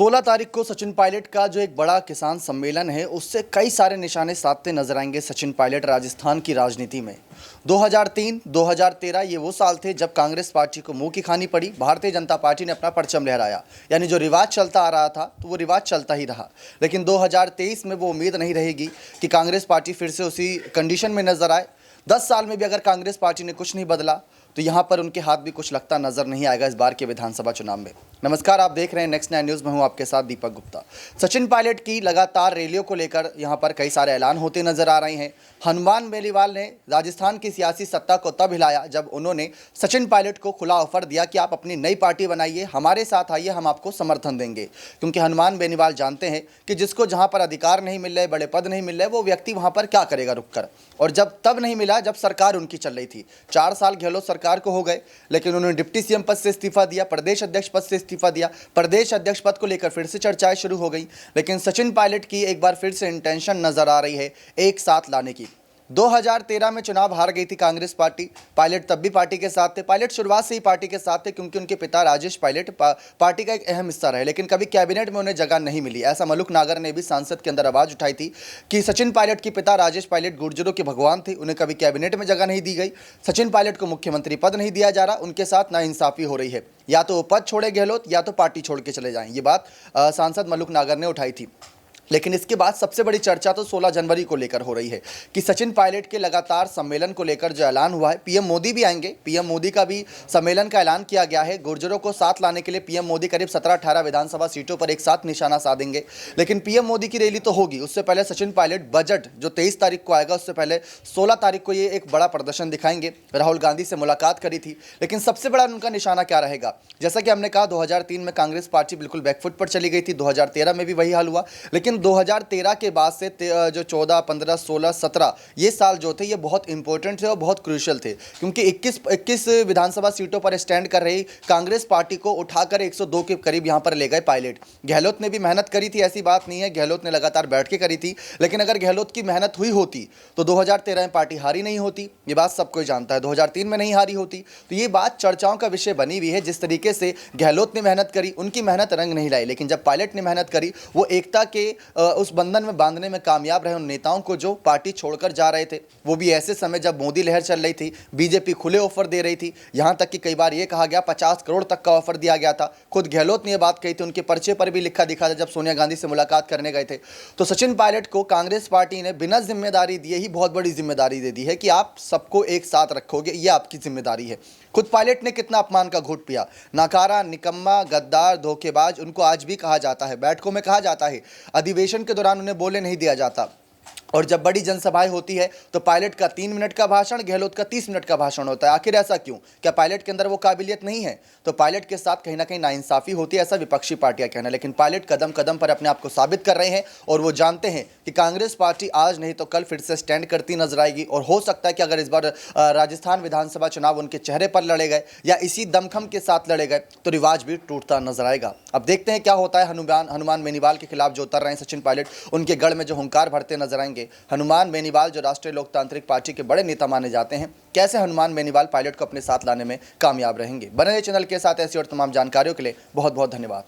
16 तारीख को सचिन पायलट का जो एक बड़ा किसान सम्मेलन है, उससे कई सारे निशाने साधते नजर आएंगे सचिन पायलट राजस्थान की राजनीति में। 2003, 2013 ये वो साल थे जब कांग्रेस पार्टी को मुंह की खानी पड़ी। भारतीय जनता पार्टी ने अपना परचम लहराया, यानी जो रिवाज चलता आ रहा था तो वो रिवाज चलता ही रहा। लेकिन 2023 में वो उम्मीद नहीं रहेगी कि कांग्रेस पार्टी फिर से उसी कंडीशन में नजर आए। 10 साल में भी अगर कांग्रेस पार्टी ने कुछ नहीं बदला तो यहाँ पर उनके हाथ भी कुछ लगता नजर नहीं आएगा इस बार के विधानसभा चुनाव में। नमस्कार, आप देख रहे हैं नेक्स्ट 9 न्यूज़ में हूँ आपके साथ दीपक गुप्ता। सचिन पायलट की लगातार रैलियों को लेकर यहाँ पर कई सारे ऐलान होते नजर आ रहे हैं। हनुमान बेनीवाल ने राजस्थान की सियासी सत्ता को तब हिलाया जब उन्होंने सचिन पायलट को खुला ऑफर दिया कि आप अपनी नई पार्टी बनाइए, हमारे साथ आइए, हम आपको समर्थन देंगे। क्योंकि हनुमान बेनीवाल जानते हैं कि जिसको जहाँ पर अधिकार नहीं मिल रहे, बड़े पद नहीं मिल रहे, वो व्यक्ति वहाँ पर क्या करेगा रुक कर। और जब तब नहीं मिला जब सरकार उनकी चल रही थी। 4 साल गहलोत सरकार को हो गए, लेकिन उन्होंने डिप्टी सीएम पद से इस्तीफा दिया, प्रदेश अध्यक्ष पद से इस्तीफा दिया। प्रदेश अध्यक्ष पद को लेकर फिर से चर्चाएं शुरू हो गई। लेकिन सचिन पायलट की एक बार फिर से इंटेंशन नजर आ रही है एक साथ लाने की। 2013 में चुनाव हार गई थी कांग्रेस पार्टी। पायलट तब भी पार्टी के साथ थे। पायलट शुरुआत से ही पार्टी के साथ थे क्योंकि उनके पिता राजेश पायलट पार्टी का एक अहम हिस्सा रहे, लेकिन कभी कैबिनेट में उन्हें जगह नहीं मिली। ऐसा मलुक नागर ने भी सांसद के अंदर आवाज उठाई थी कि सचिन पायलट के पिता राजेश पायलट गुर्जरों के भगवान थे, उन्हें कभी कैबिनेट में जगह नहीं दी गई। सचिन पायलट को मुख्यमंत्री पद नहीं दिया जा रहा, उनके साथ नाइंसाफी हो रही है। या तो वो पद छोड़े गहलोत या तो पार्टी छोड़ के चले जाएं। ये बात सांसद मलुक नागर ने उठाई थी। लेकिन इसके बाद सबसे बड़ी चर्चा तो 16 जनवरी को लेकर हो रही है कि सचिन पायलट के लगातार सम्मेलन को लेकर जो ऐलान हुआ है, पीएम मोदी भी आएंगे। पीएम मोदी का भी सम्मेलन का ऐलान किया गया है। गुर्जरों को साथ लाने के लिए पीएम मोदी करीब 17-18 विधानसभा सीटों पर एक साथ निशाना साधेंगे। लेकिन पीएम मोदी की रैली तो होगी, उससे पहले सचिन पायलट बजट जो 23 तारीख को आएगा, उससे पहले 16 तारीख को ये एक बड़ा प्रदर्शन दिखाएंगे। राहुल गांधी से मुलाकात करी थी, लेकिन सबसे बड़ा उनका निशाना क्या रहेगा? जैसा कि हमने कहा, 2003 में कांग्रेस पार्टी बिल्कुल बैकफुट पर चली गई थी, 2013 में भी वही हाल हुआ। लेकिन 2013 के बाद से जो 14, 15, 16, 17 ये साल जो थे, ये बहुत इंपॉर्टेंट थे और बहुत क्रूशियल थे, क्योंकि 21 विधानसभा सीटों पर स्टैंड कर रही कांग्रेस पार्टी को उठाकर 102 के करीब यहां पर ले गए पायलट। गहलोत ने भी मेहनत करी थी, ऐसी बात नहीं है, गहलोत ने लगातार बैठ के करी थी। लेकिन अगर गहलोत की मेहनत हुई होती तो 2013 में पार्टी हारी नहीं होती, ये बात सब कोई जानता है। 2003 में नहीं हारी होती, तो ये बात चर्चाओं का विषय बनी हुई है। जिस तरीके से गहलोत ने मेहनत करी, उनकी मेहनत रंग नहीं लाई, लेकिन जब पायलट ने मेहनत करी, वो एकता के उस बंधन में बांधने में कामयाब रहे उन नेताओं को जो पार्टी छोड़कर जा रहे थे। वो भी ऐसे समय जब मोदी लहर चल रही थी, बीजेपी खुले ऑफर दे रही थी। यहां तक कि कई बार ये कहा गया 50 करोड़ तक का ऑफर दिया गया था। खुद गहलोत ने यह बात कही थी, उनके पर्चे पर भी लिखा दिखा था जब सोनिया गांधी से मुलाकात करने गए थे। तो सचिन पायलट को कांग्रेस पार्टी ने बिना जिम्मेदारी दिए ही बहुत बड़ी जिम्मेदारी दे दी है कि आप सबको एक साथ रखोगे, ये आपकी जिम्मेदारी है। खुद पायलट ने कितना अपमान का घूंट पिया। नाकारा, निकम्मा, गद्दार, धोखेबाज उनको आज भी कहा जाता है, बैठकों में कहा जाता है। अधिवेशन के दौरान उन्हें बोलने नहीं दिया जाता। और जब बड़ी जनसभाएं होती है तो पायलट का 3 मिनट का भाषण, गहलोत का 30 मिनट का भाषण होता है। आखिर ऐसा क्यों? क्या पायलट के अंदर वो काबिलियत नहीं है? तो पायलट के साथ कहीं ना कहीं नाइंसाफी होती है, ऐसा विपक्षी पार्टियां कहना। लेकिन पायलट कदम कदम पर अपने आप को साबित कर रहे हैं और वो जानते हैं कि कांग्रेस पार्टी आज नहीं तो कल फिर से स्टैंड करती नजर आएगी। और हो सकता है कि अगर इस बार राजस्थान विधानसभा चुनाव उनके चेहरे पर लड़े गए या इसी दमखम के साथ लड़े गए तो रिवाज भी टूटता नजर आएगा। अब देखते हैं क्या होता है। हनुमान बेनीवाल के खिलाफ जो उतर रहे हैं सचिन पायलट, उनके गढ़ में जो हुंकार भरते नजर आएंगे। हनुमान बेनीवाल जो राष्ट्रीय लोकतांत्रिक पार्टी के बड़े नेता माने जाते हैं, कैसे हनुमान बेनीवाल पायलट को अपने साथ लाने में कामयाब रहेंगे। बने रहिए चैनल के साथ। ऐसी और तमाम जानकारियों के लिए बहुत बहुत धन्यवाद।